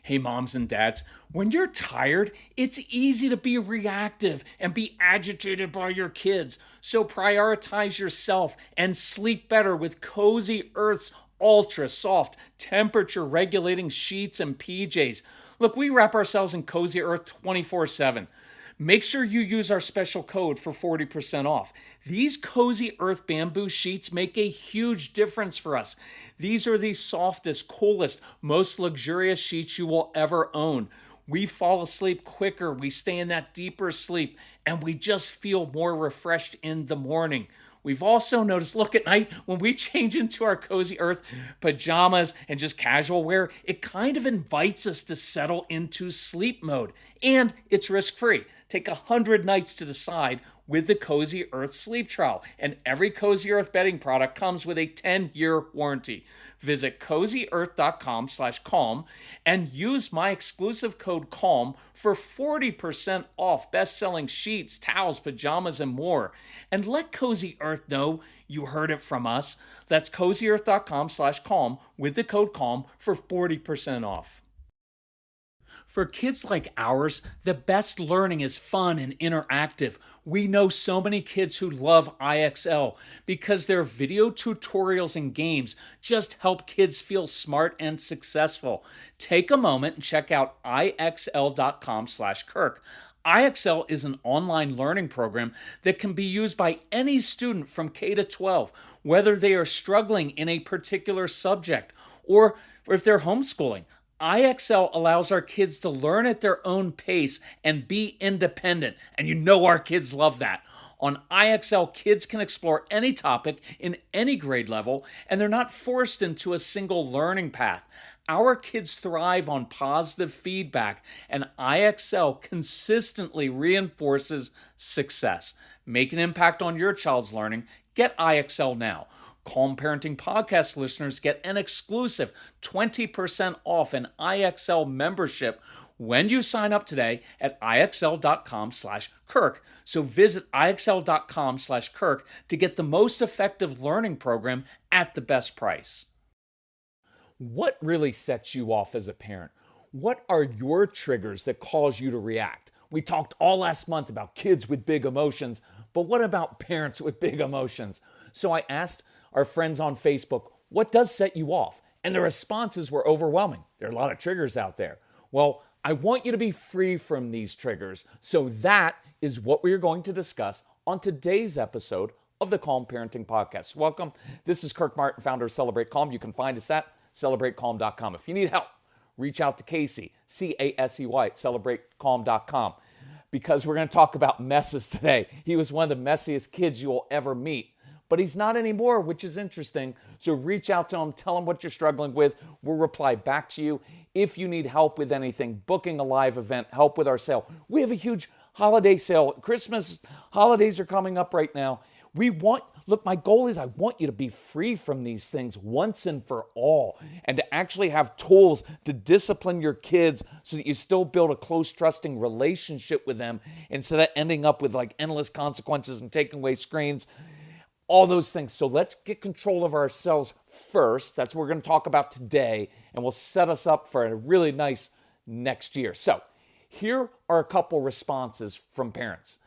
Hey, moms and dads, when you're tired, it's easy to be reactive and be agitated by your kids. So prioritize yourself and sleep better with Cozy Earth's ultra soft, temperature regulating sheets and PJs. Look, we wrap ourselves in Cozy Earth 24/7. Make sure you use our special code for 40% off. These Cozy Earth bamboo sheets make a huge difference for us. These are the softest, coolest, most luxurious sheets you will ever own. We fall asleep quicker, we stay in that deeper sleep, and we just feel more refreshed in the morning. We've also noticed, look, at night when we change into our Cozy Earth pajamas and just casual wear, it kind of invites us to settle into sleep mode. And it's risk free. Take 100 nights to decide with the Cozy Earth sleep trial. And every Cozy Earth bedding product comes with a 10-year warranty. Visit cozyearth.com/calm and use my exclusive code CALM for 40% off best-selling sheets, towels, pajamas, and more. And let Cozy Earth know you heard it from us. That's cozyearth.com/calm with the code CALM for 40% off. For kids like ours, the best learning is fun and interactive. We know so many kids who love IXL because their video tutorials and games just help kids feel smart and successful. Take a moment and check out ixl.com/Kirk. IXL is an online learning program that can be used by any student from K to 12, whether they are struggling in a particular subject or if they're homeschooling. IXL allows our kids to learn at their own pace and be independent. And you know our kids love that. On IXL, kids can explore any topic in any grade level, and they're not forced into a single learning path. Our kids thrive on positive feedback, and IXL consistently reinforces success. Make an impact on your child's learning. Get IXL now. Calm Parenting Podcast listeners get an exclusive 20% off an IXL membership when you sign up today at ixl.com/Kirk. So visit ixl.com/Kirk to get the most effective learning program at the best price. What really sets you off as a parent? What are your triggers that cause you to react? We talked all last month about kids with big emotions, but what about parents with big emotions? So I asked our friends on Facebook, what does set you off? And the responses were overwhelming. There are a lot of triggers out there. Well, I want you to be free from these triggers. So that is what we are going to discuss on today's episode of the Calm Parenting Podcast. Welcome. This is Kirk Martin, founder of Celebrate Calm. You can find us at celebratecalm.com. If you need help, reach out to Casey, C-A-S-E-Y, at celebratecalm.com, because we're going to talk about messes today. He was one of the messiest kids you will ever meet. But he's not anymore, which is interesting. So reach out to him, tell him what you're struggling with. We'll reply back to you. If you need help with anything, booking a live event, help with our sale. We have a huge holiday sale. Christmas holidays are coming up right now. Look, my goal is I want you to be free from these things once and for all, and to actually have tools to discipline your kids so that you still build a close, trusting relationship with them instead of ending up with like endless consequences and taking away screens. All those things. So let's get control of ourselves first. That's what we're going to talk about today, and will set us up for a really nice next year. So here are a couple responses from parents.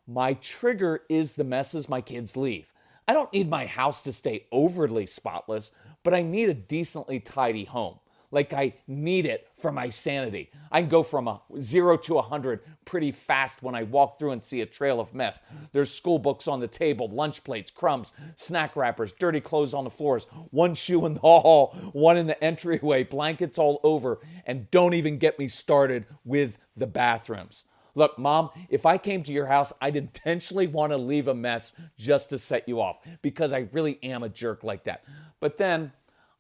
My trigger is the messes my kids leave. I don't need my house to stay overly spotless, but I need a decently tidy home. Like I need it for my sanity. I can go from a 0 to 100 pretty fast when I walk through and see a trail of mess. There's school books on the table, lunch plates, crumbs, snack wrappers, dirty clothes on the floors, one shoe in the hall, one in the entryway, blankets all over, and don't even get me started with the bathrooms. Look, Mom, if I came to your house, I'd intentionally want to leave a mess just to set you off, because I really am a jerk like that. But then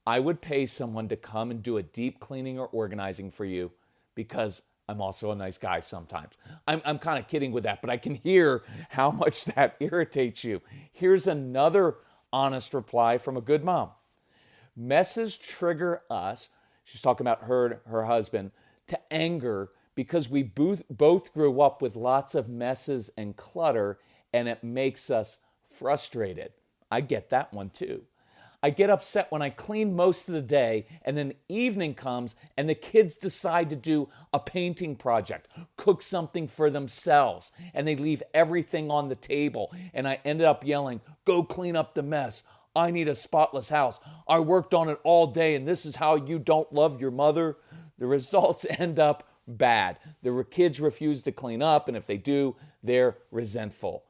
I would pay someone to come and do a deep cleaning or organizing for you, because I'm also a nice guy sometimes. I'm kind of kidding with that, but I can hear how much that irritates you. Here's another honest reply from a good mom. Messes trigger us, she's talking about her husband, to anger because we both grew up with lots of messes and clutter, and it makes us frustrated. I get that one too. I get upset when I clean most of the day and then evening comes and the kids decide to do a painting project, cook something for themselves, and they leave everything on the table. And I ended up yelling, "Go clean up the mess. I need a spotless house. I worked on it all day and this is how you don't love your mother." The results end up bad. The kids refuse to clean up, and if they do, they're resentful.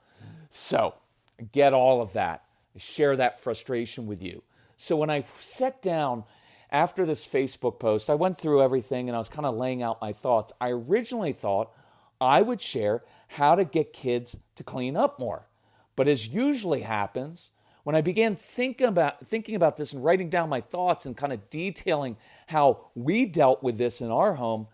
So, I get all of that. I share that frustration with you. So when I sat down after this Facebook post, I went through everything and I was kind of laying out my thoughts. I originally thought I would share how to get kids to clean up more. But as usually happens, when I began thinking about this and writing down my thoughts and kind of detailing how we dealt with this in our home,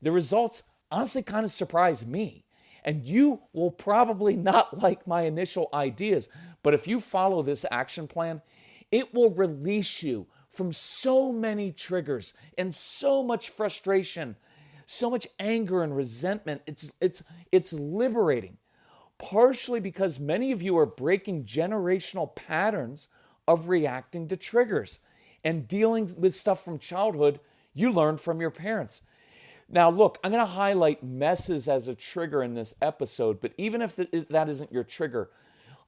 the results honestly kind of surprised me. And you will probably not like my initial ideas, but if you follow this action plan, it will release you from so many triggers and so much frustration, so much anger and resentment. It's liberating, partially because many of you are breaking generational patterns of reacting to triggers and dealing with stuff from childhood you learned from your parents. Now, look, I'm going to highlight messes as a trigger in this episode, but even if that isn't your trigger,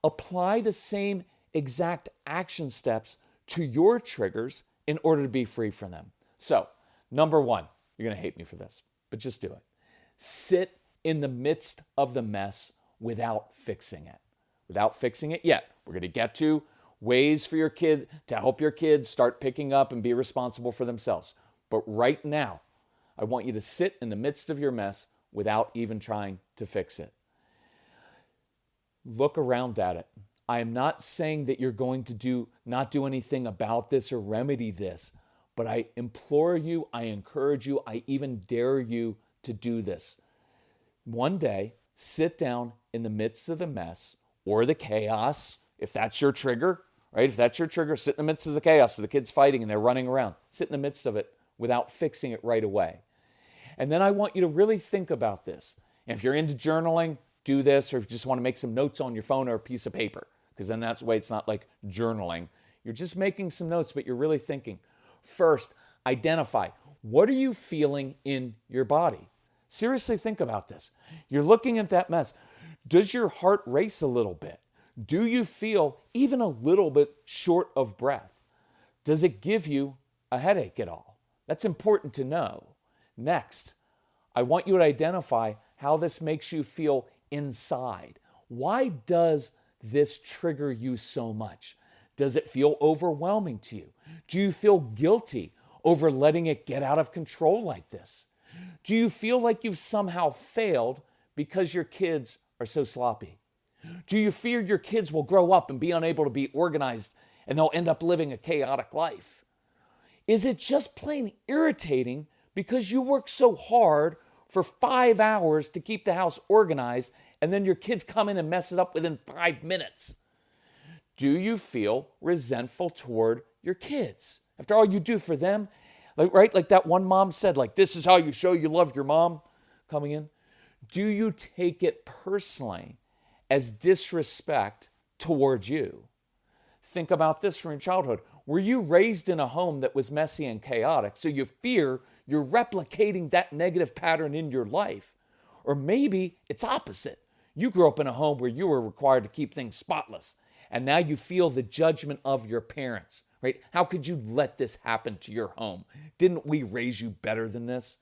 apply the same exact action steps to your triggers in order to be free from them. So, number one, you're going to hate me for this, but just do it. Sit in the midst of the mess without fixing it. Without fixing it yet. We're going to get to ways for your kid to help your kids start picking up and be responsible for themselves. But right now, I want you to sit in the midst of your mess without even trying to fix it. Look around at it. I am not saying that you're going to not do anything about this or remedy this, but I implore you, I encourage you, I even dare you to do this. One day, sit down in the midst of the mess or the chaos, if that's your trigger, right? If that's your trigger, sit in the midst of the chaos, so the kid's fighting and they're running around. Sit in the midst of it without fixing it right away. And then I want you to really think about this. And if you're into journaling, do this, or if you just want to make some notes on your phone or a piece of paper, because then that's the way it's not like journaling. You're just making some notes, but you're really thinking. First, identify, what are you feeling in your body? Seriously think about this. You're looking at that mess. Does your heart race a little bit? Do you feel even a little bit short of breath? Does it give you a headache at all? That's important to know. Next, I want you to identify how this makes you feel inside. Why does this trigger you so much? Does it feel overwhelming to you? Do you feel guilty over letting it get out of control like this? Do you feel like you've somehow failed because your kids are so sloppy? Do you fear your kids will grow up and be unable to be organized and they'll end up living a chaotic life? Is it just plain irritating because you work so hard for 5 hours to keep the house organized and then your kids come in and mess it up within 5 minutes? Do you feel resentful toward your kids? After all you do for them, like that one mom said, this is how you show you love your mom coming in. Do you take it personally as disrespect towards you? Think about this from your childhood. Were you raised in a home that was messy and chaotic, so you fear you're replicating that negative pattern in your life? Or maybe it's opposite. You grew up in a home where you were required to keep things spotless, and now you feel the judgment of your parents, right? How could you let this happen to your home? Didn't we raise you better than this?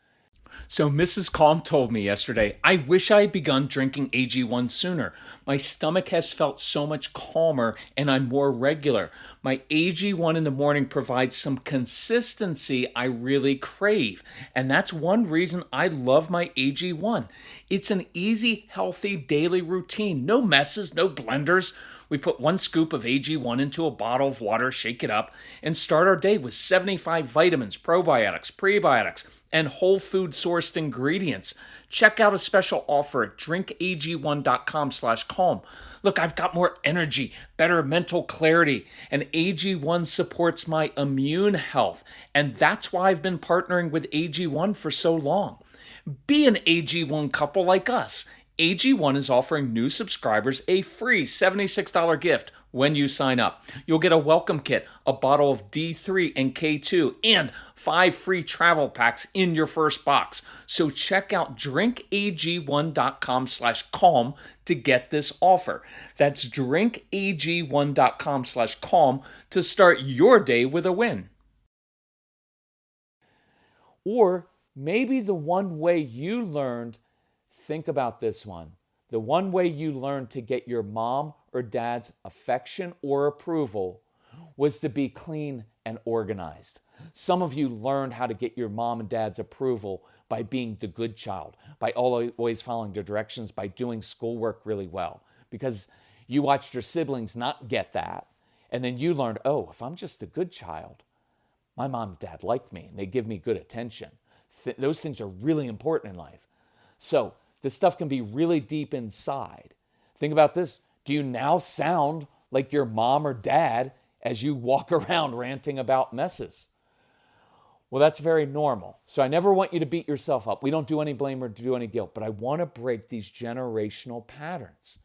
So Mrs. Calm told me yesterday, I wish I had begun drinking AG1 sooner. My stomach has felt so much calmer and I'm more regular. My AG1 in the morning provides some consistency I really crave. And that's one reason I love my AG1. It's an easy, healthy daily routine. No messes, no blenders. We put 1 scoop of AG1 into a bottle of water, shake it up, and start our day with 75 vitamins, probiotics, prebiotics, and whole food sourced ingredients. Check out a special offer at drinkag1.com/calm. Look, I've got more energy, better mental clarity, and AG1 supports my immune health. And that's why I've been partnering with AG1 for so long. Be an AG1 couple like us. AG1 is offering new subscribers a free $76 gift when you sign up. You'll get a welcome kit, a bottle of D3 and K2, and 5 free travel packs in your first box. So check out drinkag1.com/calm to get this offer. That's drinkag1.com/calm to start your day with a win. Or maybe the one way you learned, think about this one. The one way you learned to get your mom or dad's affection or approval was to be clean and organized. Some of you learned how to get your mom and dad's approval by being the good child, by always following their directions, by doing schoolwork really well, because you watched your siblings not get that. And then you learned, oh, if I'm just a good child, my mom and dad like me and they give me good attention. Those things are really important in life. So this stuff can be really deep inside. Think about this. Do you now sound like your mom or dad as you walk around ranting about messes? Well, that's very normal. So I never want you to beat yourself up. We don't do any blame or do any guilt, but I want to break these generational patterns.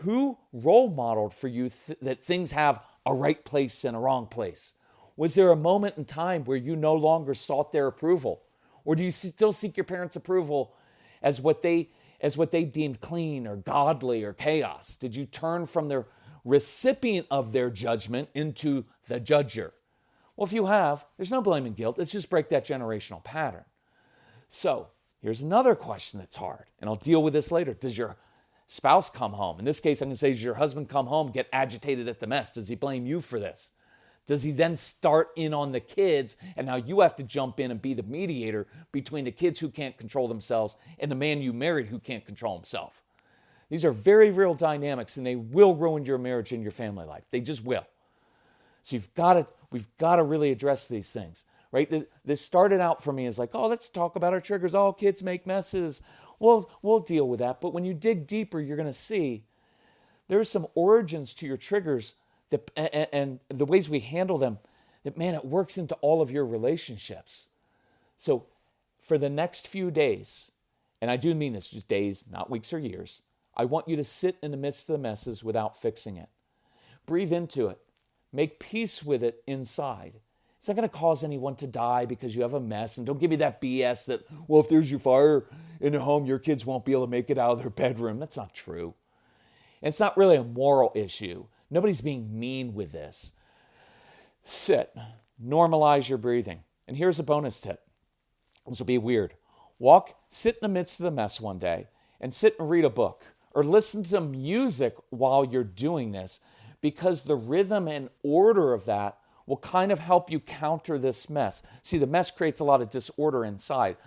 Who role modeled for you that things have a right place and a wrong place? Was there a moment in time where you no longer sought their approval? Or do you still seek your parents' approval as what they deemed clean or godly or chaos? Did you turn from the recipient of their judgment into the judger? Well, if you have, there's no blame and guilt. Let's just break that generational pattern. So here's another question that's hard, and I'll deal with this later. Does your spouse come home? In this case, I'm going to say, does your husband come home, get agitated at the mess? Does he blame you for this? Does he then start in on the kids, and now you have to jump in and be the mediator between the kids who can't control themselves and the man you married who can't control himself? These are very real dynamics, and they will ruin your marriage and your family life. They just will. So we've got to really address these things, right? This started out for me as like, oh, let's talk about our triggers. All kids make messes. We'll deal with that. But when you dig deeper, you're going to see there's some origins to your triggers and the ways we handle them, that, man, it works into all of your relationships. So for the next few days, and I do mean this, just days, not weeks or years, I want you to sit in the midst of the messes without fixing it. Breathe into it. Make peace with it inside. It's not going to cause anyone to die because you have a mess. And don't give me that BS that, well, if there's your fire in the home, your kids won't be able to make it out of their bedroom. That's not true. And it's not really a moral issue. Nobody's being mean with this. Sit. Normalize your breathing. And here's a bonus tip. This will be weird. Sit in the midst of the mess one day and sit and read a book or listen to music while you're doing this, because the rhythm and order of that will kind of help you counter this mess. See, the mess creates a lot of disorder inside.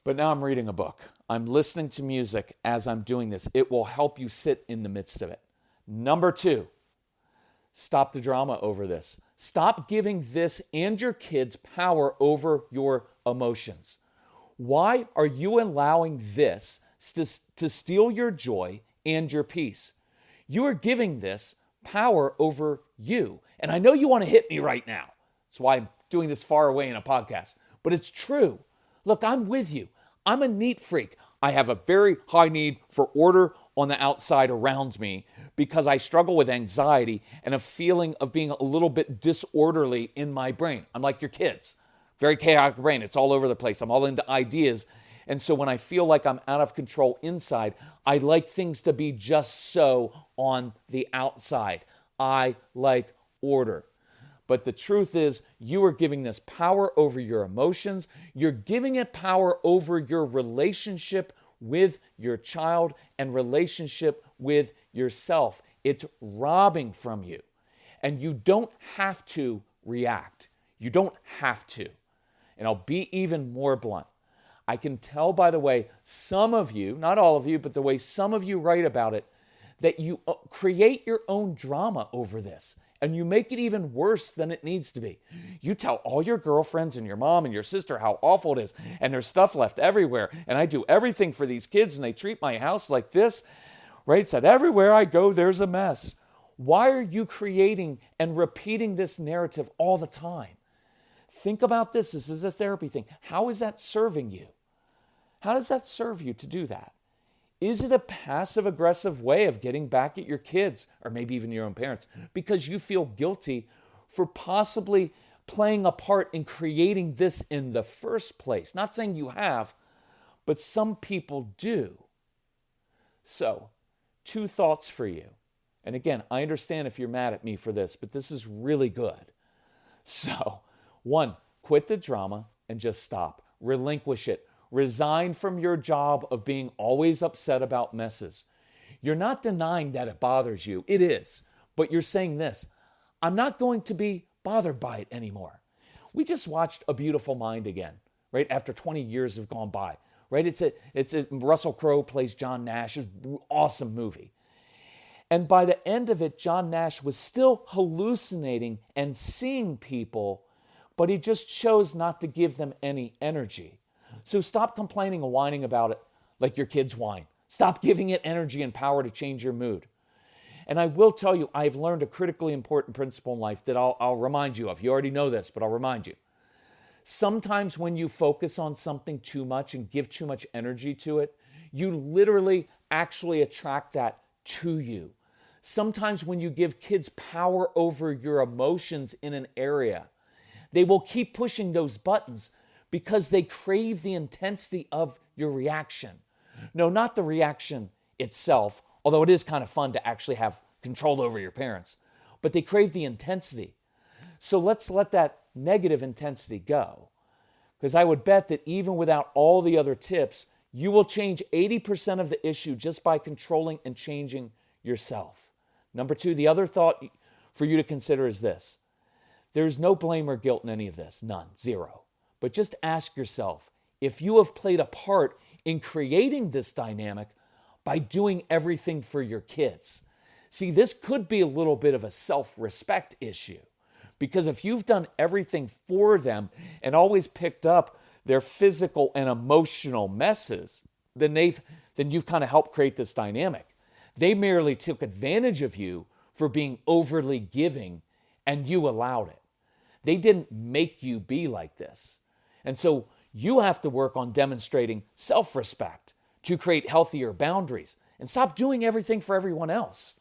But now I'm reading a book. I'm listening to music as I'm doing this. It will help you sit in the midst of it. Number 2, stop the drama over this. Stop giving this and your kids power over your emotions. Why are you allowing this to steal your joy and your peace? You are giving this power over you. And I know you want to hit me right now. That's why I'm doing this far away in a podcast. But it's true. Look, I'm with you. I'm a neat freak. I have a very high need for order on the outside around me because I struggle with anxiety and a feeling of being a little bit disorderly in my brain. I'm like your kids. Very chaotic brain. It's all over the place. I'm all into ideas. And so when I feel like I'm out of control inside, I like things to be just so on the outside. I like order. But the truth is, you are giving this power over your emotions. You're giving it power over your relationship with your child and relationship with yourself. It's robbing from you. And you don't have to react. You don't have to. And I'll be even more blunt. I can tell by the way some of you, not all of you, but the way some of you write about it, that you create your own drama over this. And you make it even worse than it needs to be. You tell all your girlfriends and your mom and your sister how awful it is. And there's stuff left everywhere. And I do everything for these kids and they treat my house like this. Right? It said, everywhere I go, there's a mess. Why are you creating and repeating this narrative all the time? Think about this. This is a therapy thing. How is that serving you? How does that serve you to do that? Is it a passive aggressive way of getting back at your kids or maybe even your own parents because you feel guilty for possibly playing a part in creating this in the first place? Not saying you have, but some people do. So, two thoughts for you. And again, I understand if you're mad at me for this, but this is really good. So, one, quit the drama and just stop. Relinquish it. Resign from your job of being always upset about messes. You're not denying that it bothers you. It is. But you're saying this, I'm not going to be bothered by it anymore. We just watched A Beautiful Mind again, right? After 20 years have gone by, right? Russell Crowe plays John Nash. It's an awesome movie. And by the end of it, John Nash was still hallucinating and seeing people, but he just chose not to give them any energy. So stop complaining and whining about it like your kids whine. Stop giving it energy and power to change your mood. And I will tell you, I've learned a critically important principle in life that I'll remind you of. You already know this, but I'll remind you. Sometimes when you focus on something too much and give too much energy to it, you literally actually attract that to you. Sometimes when you give kids power over your emotions in an area, they will keep pushing those buttons because they crave the intensity of your reaction. No, not the reaction itself, although it is kind of fun to actually have control over your parents, but they crave the intensity. So let's let that negative intensity go. Because I would bet that even without all the other tips, you will change 80% of the issue just by controlling and changing yourself. Number two, the other thought for you to consider is this. There's no blame or guilt in any of this, none, zero. But just ask yourself, if you have played a part in creating this dynamic by doing everything for your kids. See, this could be a little bit of a self-respect issue, because if you've done everything for them and always picked up their physical and emotional messes, then you've kind of helped create this dynamic. They merely took advantage of you for being overly giving, and you allowed it. They didn't make you be like this. And so you have to work on demonstrating self-respect to create healthier boundaries and stop doing everything for everyone else.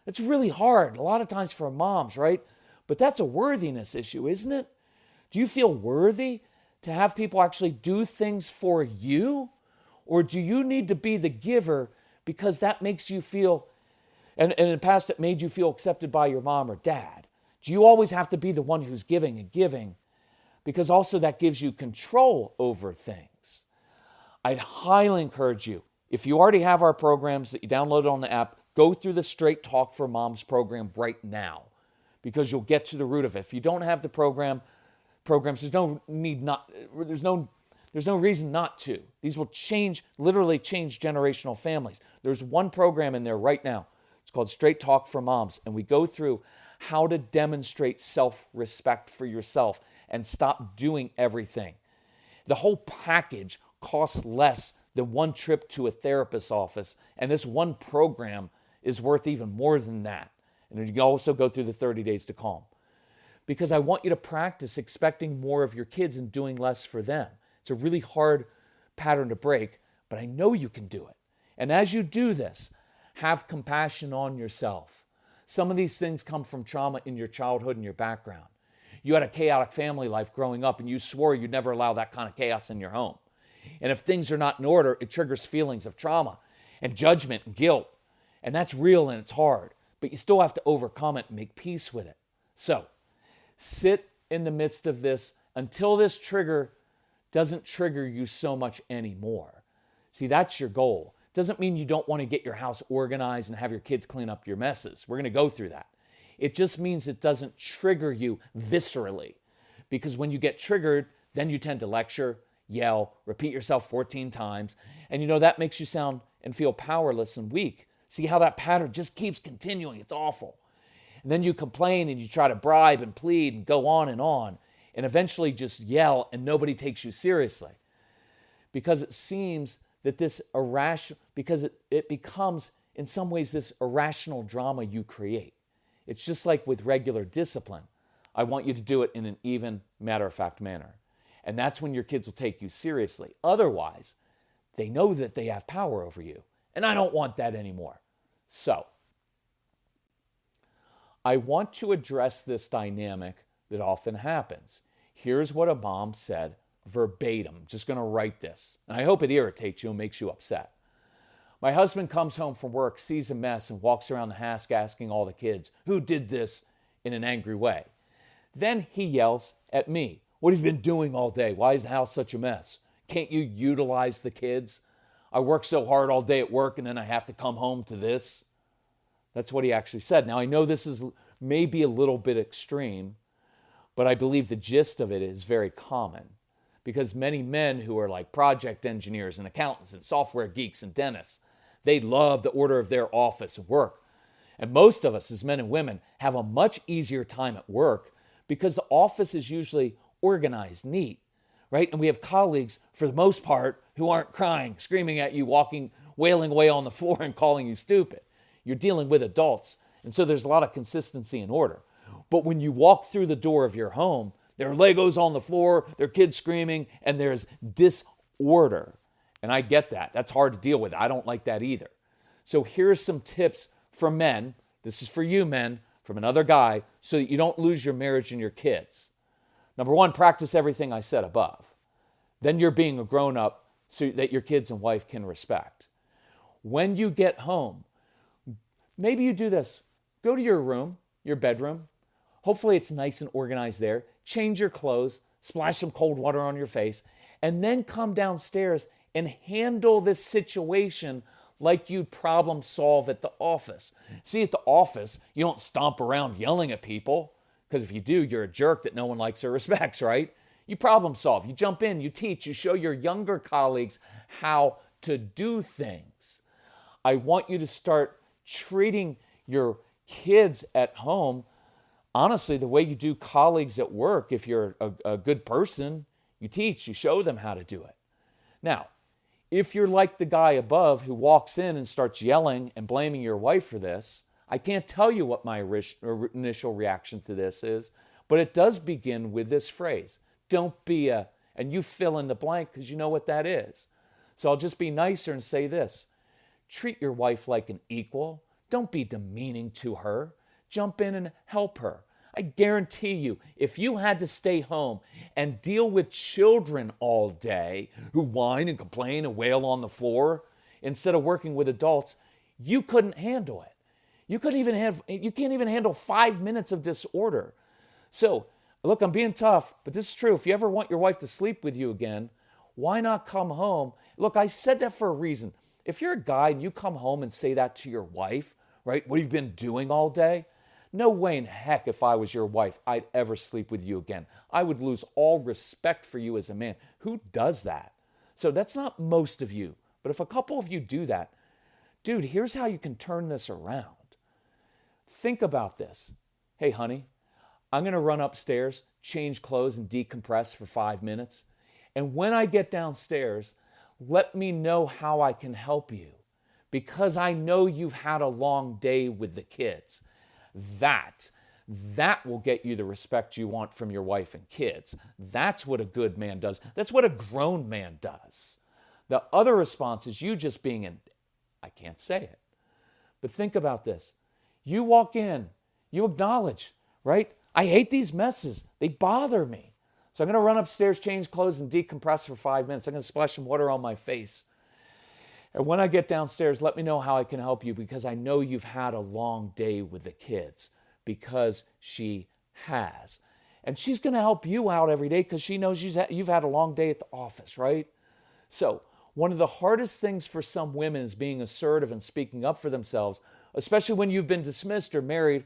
It's really hard a lot of times for moms, right? But that's a worthiness issue, isn't it? Do you feel worthy to have people actually do things for you? Or do you need to be the giver because that makes you feel, and in the past it made you feel accepted by your mom or dad? Do you always have to be the one who's giving and giving? Because also that gives you control over things. I'd highly encourage you, if you already have our programs that you downloaded on the app, go through the Straight Talk for Moms program right now, because you'll get to the root of it. If you don't have the programs, there's no reason not to. These will literally change generational families. There's one program in there right now. It's called Straight Talk for Moms, and we go through how to demonstrate self-respect for yourself and stop doing everything. The whole package costs less than one trip to a therapist's office, and this one program is worth even more than that. And you can also go through the 30 Days to Calm. Because I want you to practice expecting more of your kids and doing less for them. It's a really hard pattern to break, but I know you can do it. And as you do this, have compassion on yourself. Some of these things come from trauma in your childhood and your background. You had a chaotic family life growing up, and you swore you'd never allow that kind of chaos in your home. And if things are not in order, it triggers feelings of trauma and judgment and guilt. And that's real and it's hard, but you still have to overcome it and make peace with it. So, sit in the midst of this until this trigger doesn't trigger you so much anymore. See, that's your goal. Doesn't mean you don't want to get your house organized and have your kids clean up your messes. We're going to go through that. It just means it doesn't trigger you viscerally. Because when you get triggered, then you tend to lecture, yell, repeat yourself 14 times. And that makes you sound and feel powerless and weak. See how that pattern just keeps continuing. It's awful. And then you complain and you try to bribe and plead and go on. And eventually just yell and nobody takes you seriously. Because it seems that it becomes in some ways this irrational drama you create. It's just like with regular discipline. I want you to do it in an even, matter-of-fact manner. And that's when your kids will take you seriously. Otherwise, they know that they have power over you, And I don't want that anymore. So I want to address this dynamic that often happens. Here's what a mom said verbatim. I'm just going to write this. And I hope it irritates you and makes you upset. My husband comes home from work, sees a mess, and walks around the house asking all the kids, who did this, in an angry way. Then he yells at me, what have you been doing all day? Why is the house such a mess? Can't you utilize the kids? I work so hard all day at work and then I have to come home to this. That's what he actually said. Now, I know this is maybe a little bit extreme, but I believe the gist of it is very common because many men who are like project engineers and accountants and software geeks and dentists, they love the order of their office and work. And most of us as men and women have a much easier time at work because the office is usually organized, neat, right? And we have colleagues, for the most part, who aren't crying, screaming at you, wailing away on the floor and calling you stupid. You're dealing with adults. And so there's a lot of consistency and order. But when you walk through the door of your home, there are Legos on the floor, there are kids screaming, and there's disorder. And I get that. That's hard to deal with. I don't like that either. So here's some tips for men. This is for you men, from another guy, so that you don't lose your marriage and your kids. Number one, practice everything I said above. Then you're being a grown-up so that your kids and wife can respect. When you get home, maybe you do this. Go to your room, your bedroom. Hopefully it's nice and organized there. Change your clothes, splash some cold water on your face, and then come downstairs and handle this situation like you'd problem solve at the office. See, at the office, you don't stomp around yelling at people, because if you do, you're a jerk that no one likes or respects, right? You problem solve, you jump in, you teach, you show your younger colleagues how to do things. I want you to start treating your kids at home, honestly, the way you do colleagues at work. If you're a good person, you teach, you show them how to do it. Now, if you're like the guy above who walks in and starts yelling and blaming your wife for this, I can't tell you what my initial reaction to this is, but it does begin with this phrase, don't be a, and you fill in the blank because you know what that is. So I'll just be nicer and say this, treat your wife like an equal. Don't be demeaning to her. Jump in and help her. I guarantee you, if you had to stay home and deal with children all day who whine and complain and wail on the floor instead of working with adults, you couldn't handle it. You can't even handle 5 minutes of disorder. So, look, I'm being tough, but this is true. If you ever want your wife to sleep with you again, why not come home? Look, I said that for a reason. If you're a guy and you come home and say that to your wife, right? What have you been doing all day? No way in heck, if I was your wife, I'd ever sleep with you again. I would lose all respect for you as a man. Who does that? So that's not most of you. But if a couple of you do that, dude, here's how you can turn this around. Think about this. Hey, honey, I'm going to run upstairs, change clothes, and decompress for 5 minutes. And when I get downstairs, let me know how I can help you. Because I know you've had a long day with the kids. That will get you the respect you want from your wife and kids. That's what a good man does. That's what a grown man does. The other response is you just being I can't say it. But think about this. You walk in, you acknowledge, right? I hate these messes. They bother me. So I'm going to run upstairs, change clothes, and decompress for 5 minutes. I'm going to splash some water on my face. And when I get downstairs, let me know how I can help you because I know you've had a long day with the kids because she has. And she's going to help you out every day because she knows you've had a long day at the office, right? So one of the hardest things for some women is being assertive and speaking up for themselves, especially when you've been dismissed or married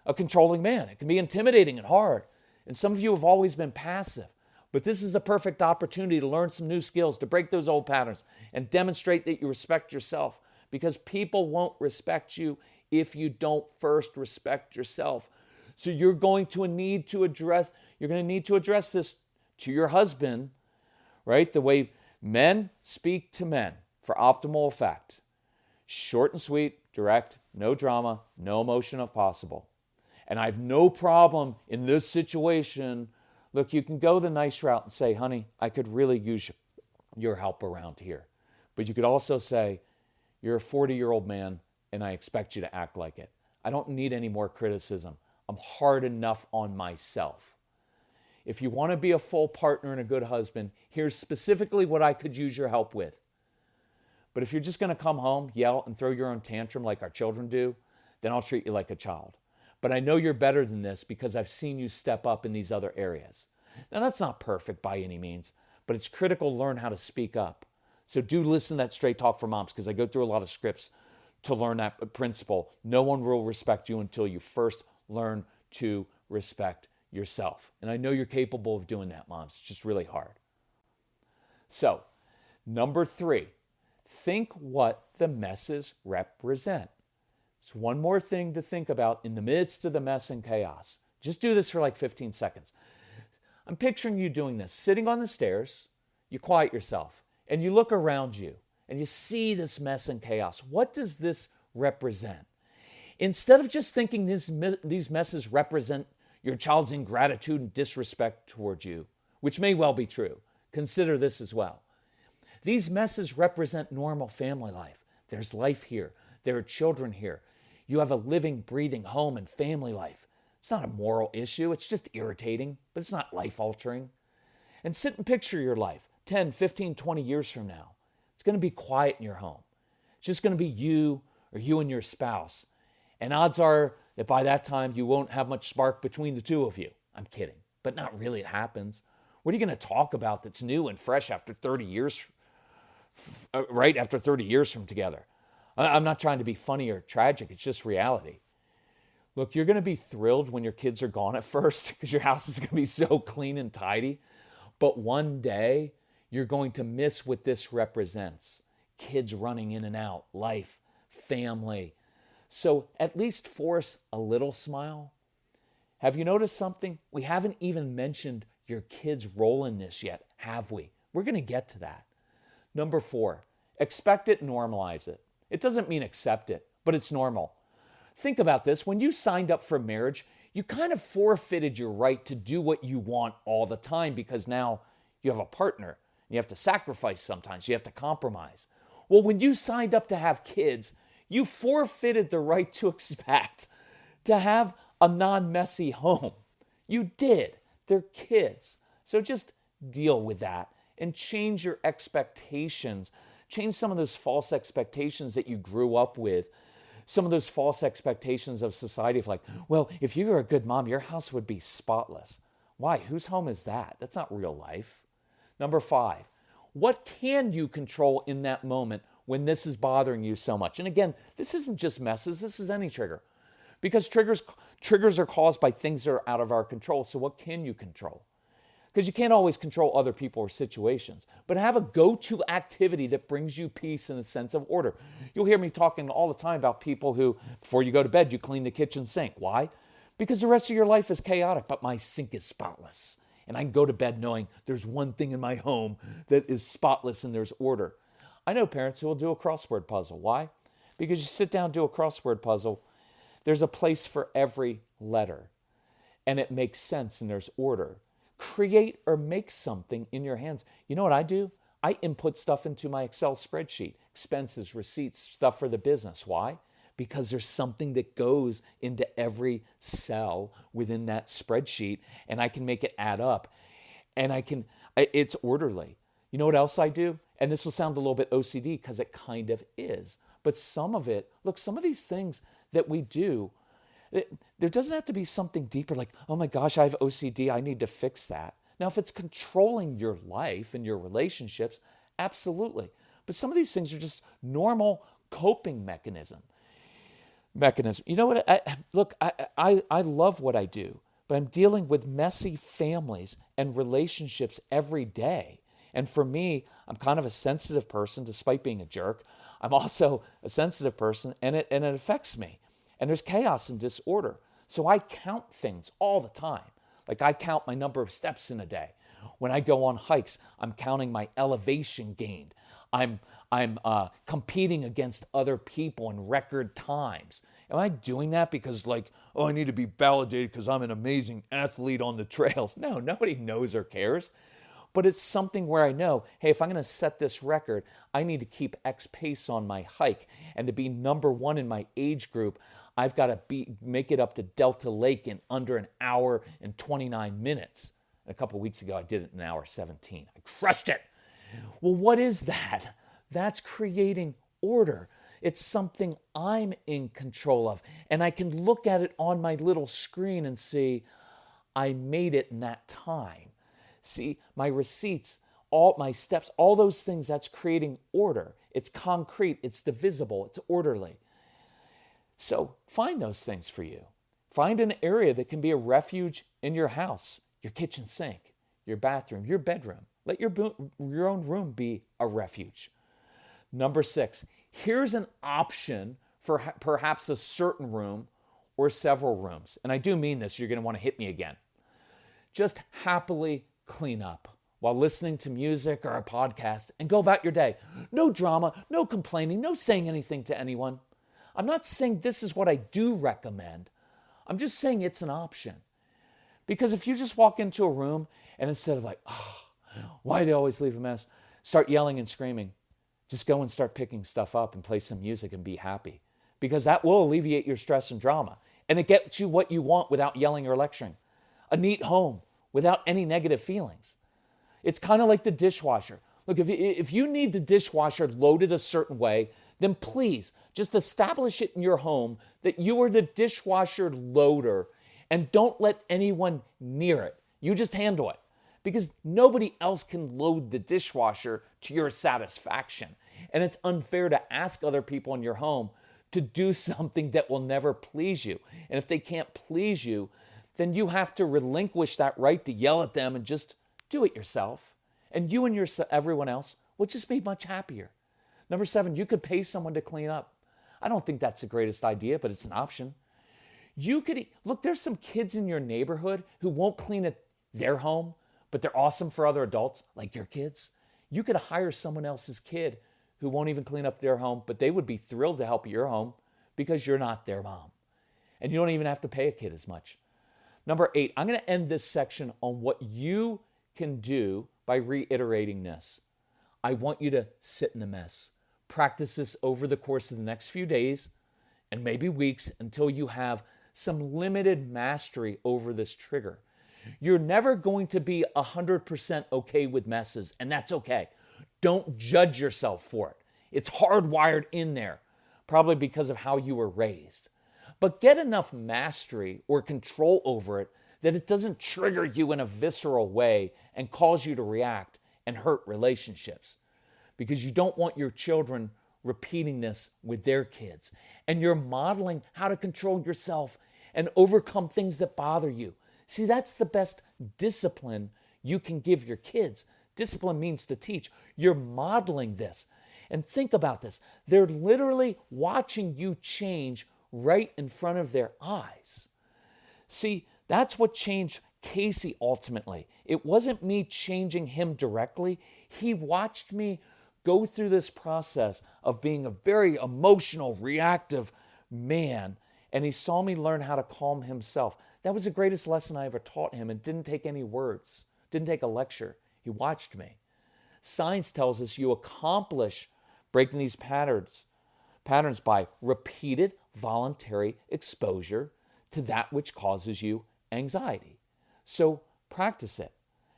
a controlling man. It can be intimidating and hard. And some of you have always been passive. But this is the perfect opportunity to learn some new skills, to break those old patterns and demonstrate that you respect yourself because people won't respect you if you don't first respect yourself. So you're going to need to address this to your husband, right? The way men speak to men for optimal effect. Short and sweet, direct, no drama, no emotion if possible. And I have no problem in this situation. Look, you can go the nice route and say, honey, I could really use your help around here. But you could also say, You're a 40-year-old man, and I expect you to act like it. I don't need any more criticism. I'm hard enough on myself. If you want to be a full partner and a good husband, here's specifically what I could use your help with. But if you're just going to come home, yell, and throw your own tantrum like our children do, then I'll treat you like a child. But I know you're better than this because I've seen you step up in these other areas. Now, that's not perfect by any means, but it's critical to learn how to speak up. So do listen to that Straight Talk for Moms, because I go through a lot of scripts to learn that principle. No one will respect you until you first learn to respect yourself. And I know you're capable of doing that, moms. It's just really hard. So, number 3, think what the messes represent. It's one more thing to think about in the midst of the mess and chaos. Just do this for like 15 seconds. I'm picturing you doing this, sitting on the stairs, you quiet yourself, and you look around you, and you see this mess and chaos. What does this represent? Instead of just thinking these messes represent your child's ingratitude and disrespect towards you, which may well be true, consider this as well. These messes represent normal family life. There's life here. There are children here. You have a living, breathing home and family life. It's not a moral issue. It's just irritating, but it's not life-altering. And sit and picture your life 10, 15, 20 years from now. It's going to be quiet in your home. It's just going to be you or you and your spouse. And odds are that by that time, you won't have much spark between the two of you. I'm kidding, but not really. It happens. What are you going to talk about that's new and fresh after 30 years, right after 30 years from together? I'm not trying to be funny or tragic. It's just reality. Look, you're going to be thrilled when your kids are gone at first because your house is going to be so clean and tidy. But one day, you're going to miss what this represents. Kids running in and out, life, family. So at least force a little smile. Have you noticed something? We haven't even mentioned your kids' role in this yet, have we? We're going to get to that. Number 4, expect it, normalize it. It doesn't mean accept it, but it's normal. Think about this. When you signed up for marriage, you kind of forfeited your right to do what you want all the time because now you have a partner. You have to sacrifice sometimes. You have to compromise. Well, when you signed up to have kids, you forfeited the right to expect to have a non-messy home. You did. They're kids. So just deal with that and change your expectations. Change some of those false expectations that you grew up with. Some of those false expectations of society of like, well, if you were a good mom, your house would be spotless. Why? Whose home is that? That's not real life. Number 5, what can you control in that moment when this is bothering you so much? And again, this isn't just messes. This is any trigger. Because triggers are caused by things that are out of our control. So what can you control? Because you can't always control other people or situations. But have a go-to activity that brings you peace and a sense of order. You'll hear me talking all the time about people who, before you go to bed, you clean the kitchen sink. Why? Because the rest of your life is chaotic, but my sink is spotless. And I can go to bed knowing there's one thing in my home that is spotless and there's order. I know parents who will do a crossword puzzle. Why? Because you sit down and do a crossword puzzle, there's a place for every letter. And it makes sense and there's order. Create or make something in your hands. You know what I do? I input stuff into my Excel spreadsheet. Expenses, receipts, stuff for the business. Why? Because there's something that goes into every cell within that spreadsheet and I can make it add up. And it's orderly. You know what else I do? And this will sound a little bit OCD because it kind of is. But some of these things that we do, there doesn't have to be something deeper like, oh my gosh, I have OCD, I need to fix that. Now, if it's controlling your life and your relationships, absolutely. But some of these things are just normal coping mechanism. You know what? I love what I do, but I'm dealing with messy families and relationships every day. And for me, I'm kind of a sensitive person, despite being a jerk. I'm also a sensitive person, and it affects me. And there's chaos and disorder. So I count things all the time. Like I count my number of steps in a day. When I go on hikes, I'm counting my elevation gained. I'm competing against other people in record times. Am I doing that because I need to be validated because I'm an amazing athlete on the trails? No, nobody knows or cares. but it's something where I know, hey, if I'm going to set this record, I need to keep X pace on my hike. And to be number one in my age group, I've got to make it up to Delta Lake in under an hour and 29 minutes. A couple of weeks ago, I did it in an hour 17. I crushed it. Well, what is that? That's creating order. It's something I'm in control of. And I can look at it on my little screen and see, I made it in that time. See, my receipts, all my steps, all those things, that's creating order. It's concrete, it's divisible, it's orderly. So find those things for you. Find an area that can be a refuge in your house, your kitchen sink, your bathroom, your bedroom. Let your own room be a refuge. Number 6, here's an option for perhaps a certain room or several rooms. And I do mean this, you're going to want to hit me again. Just happily clean up while listening to music or a podcast and go about your day. No drama, no complaining, no saying anything to anyone. I'm not saying this is what I do recommend. I'm just saying it's an option. Because if you just walk into a room and instead of like, oh, why do they always leave a mess? Start yelling and screaming. Just go and start picking stuff up and play some music and be happy. Because that will alleviate your stress and drama. And it gets you what you want without yelling or lecturing. A neat home without any negative feelings. It's kind of like the dishwasher. Look, if you need the dishwasher loaded a certain way, then please just establish it in your home that you are the dishwasher loader and don't let anyone near it. You just handle it because nobody else can load the dishwasher to your satisfaction. And it's unfair to ask other people in your home to do something that will never please you. And if they can't please you, then you have to relinquish that right to yell at them and just do it yourself. And you and everyone else will just be much happier. Number 7, you could pay someone to clean up. I don't think that's the greatest idea, but it's an option. You could, look, there's some kids in your neighborhood who won't clean at their home, but they're awesome for other adults, like your kids. You could hire someone else's kid who won't even clean up their home, but they would be thrilled to help your home because you're not their mom. And you don't even have to pay a kid as much. Number 8, I'm going to end this section on what you can do by reiterating this. I want you to sit in the mess. Practice this over the course of the next few days and maybe weeks until you have some limited mastery over this trigger. You're never going to be 100% okay with messes, and that's okay. Don't judge yourself for it. It's hardwired in there, probably because of how you were raised. But get enough mastery or control over it that it doesn't trigger you in a visceral way and cause you to react and hurt relationships. Because you don't want your children repeating this with their kids. And you're modeling how to control yourself and overcome things that bother you. See, that's the best discipline you can give your kids. Discipline means to teach. You're modeling this. And think about this. They're literally watching you change right in front of their eyes. See, that's what changed Casey ultimately. It wasn't me changing him directly. He watched me go through this process of being a very emotional, reactive man, and he saw me learn how to calm himself. That was the greatest lesson I ever taught him. It didn't take any words, didn't take a lecture. He watched me. Science tells us you accomplish breaking these patterns by repeated voluntary exposure to that which causes you anxiety. So practice it.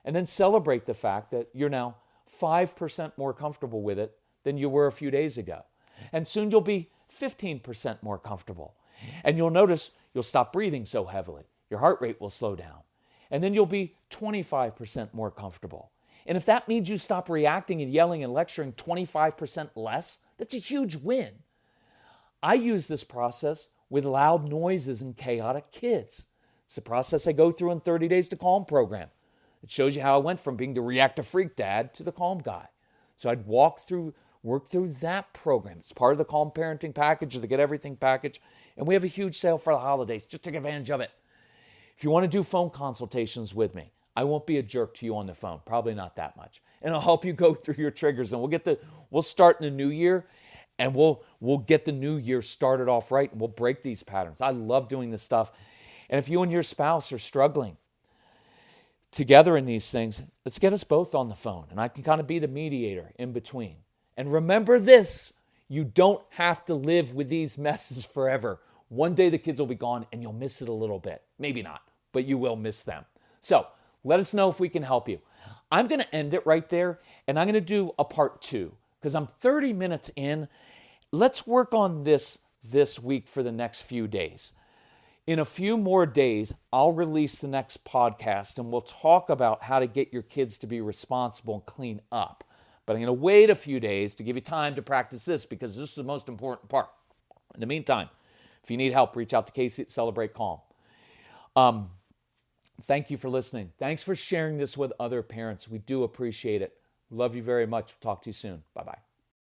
And then celebrate the fact that you're now 5% more comfortable with it than you were a few days ago. And soon you'll be 15% more comfortable. And you'll notice you'll stop breathing so heavily. Your heart rate will slow down. And then you'll be 25% more comfortable. And if that means you stop reacting and yelling and lecturing 25% less, that's a huge win. I use this process with loud noises and chaotic kids. It's the process I go through in 30 Days to Calm program. It shows you how I went from being the reactive freak dad to the calm guy. So I'd work through that program. It's part of the Calm Parenting package, or the Get Everything package. And we have a huge sale for the holidays. Just take advantage of it. If you want to do phone consultations with me, I won't be a jerk to you on the phone. Probably not that much. And I'll help you go through your triggers. And we'll start in the new year, and we'll get the new year started off right, and we'll break these patterns. I love doing this stuff. And if you and your spouse are struggling, together in these things, let's get us both on the phone and I can kind of be the mediator in between. And remember this, you don't have to live with these messes forever. One day the kids will be gone and you'll miss it a little bit. Maybe not, but you will miss them. So let us know if we can help you. I'm going to end it right there and I'm going to do a part 2 because I'm 30 minutes in. Let's work on this week for the next few days. In a few more days, I'll release the next podcast and we'll talk about how to get your kids to be responsible and clean up. But I'm going to wait a few days to give you time to practice this because this is the most important part. In the meantime, if you need help, reach out to Casey at Celebrate Calm. Thank you for listening. Thanks for sharing this with other parents. We do appreciate it. Love you very much. Talk to you soon. Bye-bye.